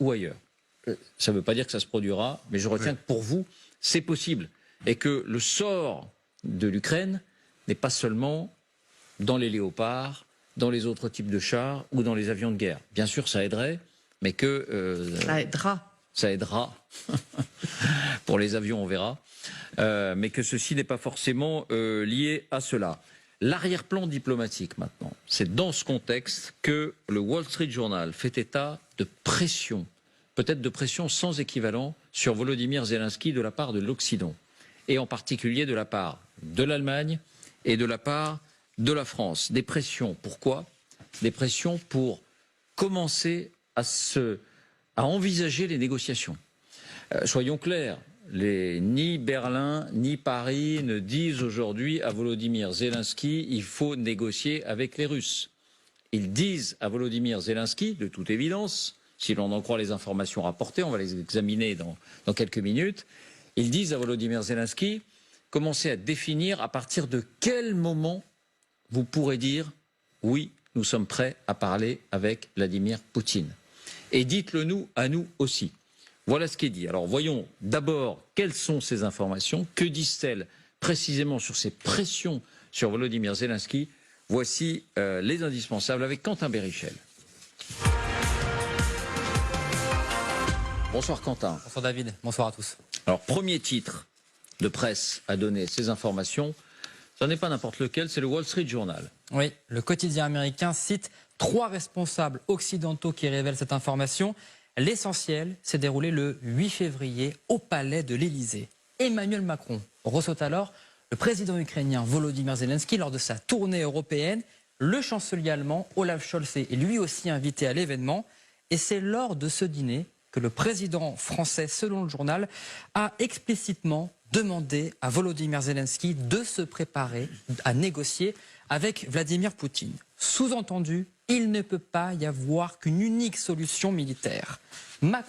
ou ailleurs. Ça ne veut pas dire que ça se produira, mais je retiens que pour vous, c'est possible. Et que le sort de l'Ukraine n'est pas seulement dans les léopards, dans les autres types de chars ou dans les avions de guerre. Bien sûr, ça aiderait, mais que... ça aidera. Ça aidera. Pour les avions, on verra. Mais que ceci n'est pas forcément lié à cela. L'arrière-plan diplomatique, maintenant. C'est dans ce contexte que le Wall Street Journal fait état de pression, peut-être de pression sans équivalent, sur Volodymyr Zelensky de la part de l'Occident. Et en particulier de la part de l'Allemagne et de la part de la France. Des pressions, pourquoi? Des pressions pour commencer à envisager les négociations. Soyons clairs, ni Berlin ni Paris ne disent aujourd'hui à Volodymyr Zelensky il faut négocier avec les Russes. Ils disent à Volodymyr Zelensky, de toute évidence, si l'on en croit les informations rapportées, on va les examiner dans quelques minutes, ils disent à Volodymyr Zelensky, commencez à définir à partir de quel moment vous pourrez dire oui, nous sommes prêts à parler avec Vladimir Poutine. Et dites-le nous à nous aussi. Voilà ce qui est dit. Alors voyons d'abord quelles sont ces informations, que disent-elles précisément sur ces pressions sur Volodymyr Zelensky. Voici les indispensables avec Quentin Berrichel. Bonsoir Quentin. Bonsoir David, bonsoir à tous. Alors premier titre de presse à donner ces informations, ce n'est pas n'importe lequel, c'est le Wall Street Journal. Oui, le quotidien américain cite 3 responsables occidentaux qui révèlent cette information. L'essentiel s'est déroulé le 8 février au palais de l'Élysée. Emmanuel Macron reçoit alors le président ukrainien Volodymyr Zelensky lors de sa tournée européenne. Le chancelier allemand Olaf Scholz est lui aussi invité à l'événement. Et c'est lors de ce dîner que le président français, selon le journal, a explicitement demandé à Volodymyr Zelensky de se préparer à négocier avec Vladimir Poutine. Sous-entendu, il ne peut pas y avoir qu'une unique solution militaire.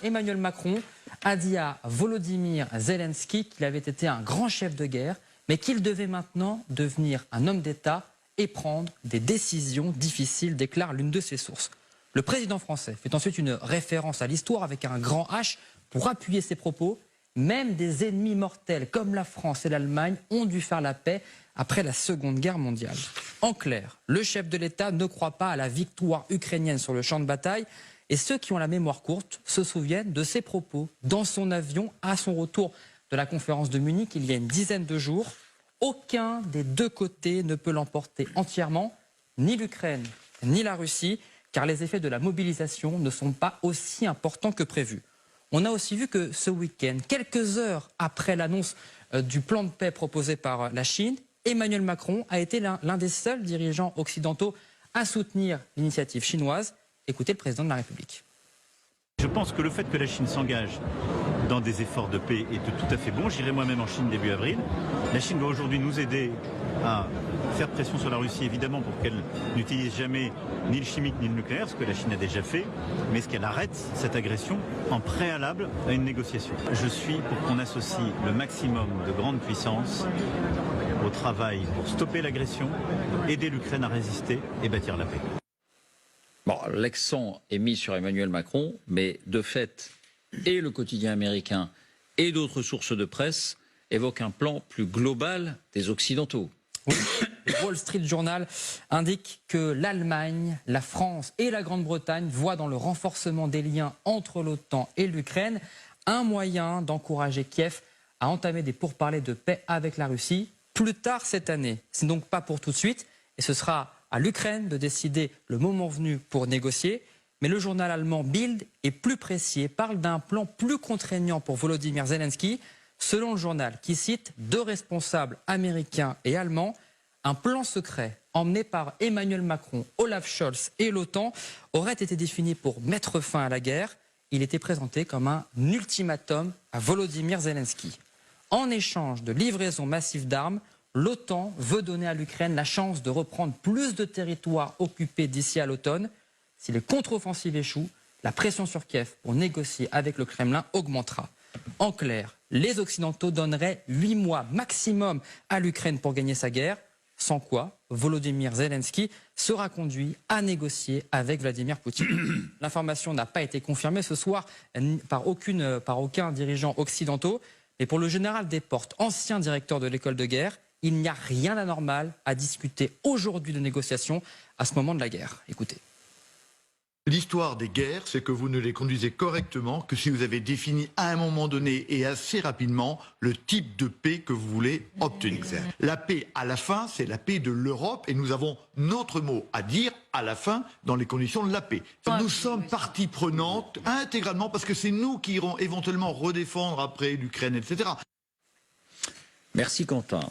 Emmanuel Macron a dit à Volodymyr Zelensky qu'il avait été un grand chef de guerre, mais qu'il devait maintenant devenir un homme d'État et prendre des décisions difficiles, déclare l'une de ses sources. Le président français fait ensuite une référence à l'histoire avec un grand H pour appuyer ses propos. Même des ennemis mortels comme la France et l'Allemagne ont dû faire la paix après la Seconde Guerre mondiale. En clair, le chef de l'État ne croit pas à la victoire ukrainienne sur le champ de bataille et ceux qui ont la mémoire courte se souviennent de ses propos dans son avion à son retour de la conférence de Munich il y a une dizaine de jours. Aucun des deux côtés ne peut l'emporter entièrement, ni l'Ukraine ni la Russie, car les effets de la mobilisation ne sont pas aussi importants que prévu. On a aussi vu que ce week-end, quelques heures après l'annonce du plan de paix proposé par la Chine, Emmanuel Macron a été l'un des seuls dirigeants occidentaux à soutenir l'initiative chinoise. Écoutez le président de la République. Je pense que le fait que la Chine s'engage dans des efforts de paix est tout à fait bon. J'irai moi-même en Chine début avril. La Chine doit aujourd'hui nous aider à faire pression sur la Russie, évidemment, pour qu'elle n'utilise jamais ni le chimique ni le nucléaire, ce que la Chine a déjà fait, mais ce qu'elle arrête cette agression en préalable à une négociation. Je suis pour qu'on associe le maximum de grandes puissances au travail pour stopper l'agression, aider l'Ukraine à résister et bâtir la paix. Bon, l'accent est mis sur Emmanuel Macron, mais de fait, et le quotidien américain et d'autres sources de presse évoquent un plan plus global des Occidentaux. Oui, le Wall Street Journal indique que l'Allemagne, la France et la Grande-Bretagne voient dans le renforcement des liens entre l'OTAN et l'Ukraine un moyen d'encourager Kiev à entamer des pourparlers de paix avec la Russie plus tard cette année. C'est donc pas pour tout de suite et ce sera à l'Ukraine de décider le moment venu pour négocier. Mais le journal allemand Bild est plus précis et parle d'un plan plus contraignant pour Volodymyr Zelensky. Selon le journal, qui cite 2 responsables américains et allemands, un plan secret emmené par Emmanuel Macron, Olaf Scholz et l'OTAN aurait été défini pour mettre fin à la guerre. Il était présenté comme un ultimatum à Volodymyr Zelensky. En échange de livraisons massives d'armes, l'OTAN veut donner à l'Ukraine la chance de reprendre plus de territoires occupés d'ici à l'automne. Si les contre-offensives échouent, la pression sur Kiev pour négocier avec le Kremlin augmentera. En clair, les Occidentaux donneraient 8 mois maximum à l'Ukraine pour gagner sa guerre. sans quoi Volodymyr Zelensky sera conduit à négocier avec Vladimir Poutine. L'information n'a pas été confirmée ce soir par aucun dirigeant occidentaux, mais pour le général Desportes, ancien directeur de l'école de guerre, il n'y a rien d'anormal à discuter aujourd'hui de négociations à ce moment de la guerre. Écoutez. L'histoire des guerres, c'est que vous ne les conduisez correctement que si vous avez défini à un moment donné et assez rapidement le type de paix que vous voulez obtenir. La paix, à la fin, c'est la paix de l'Europe et nous avons notre mot à dire à la fin dans les conditions de la paix. Nous sommes partie prenante intégralement parce que c'est nous qui irons éventuellement redéfendre après l'Ukraine, etc. Merci Quentin.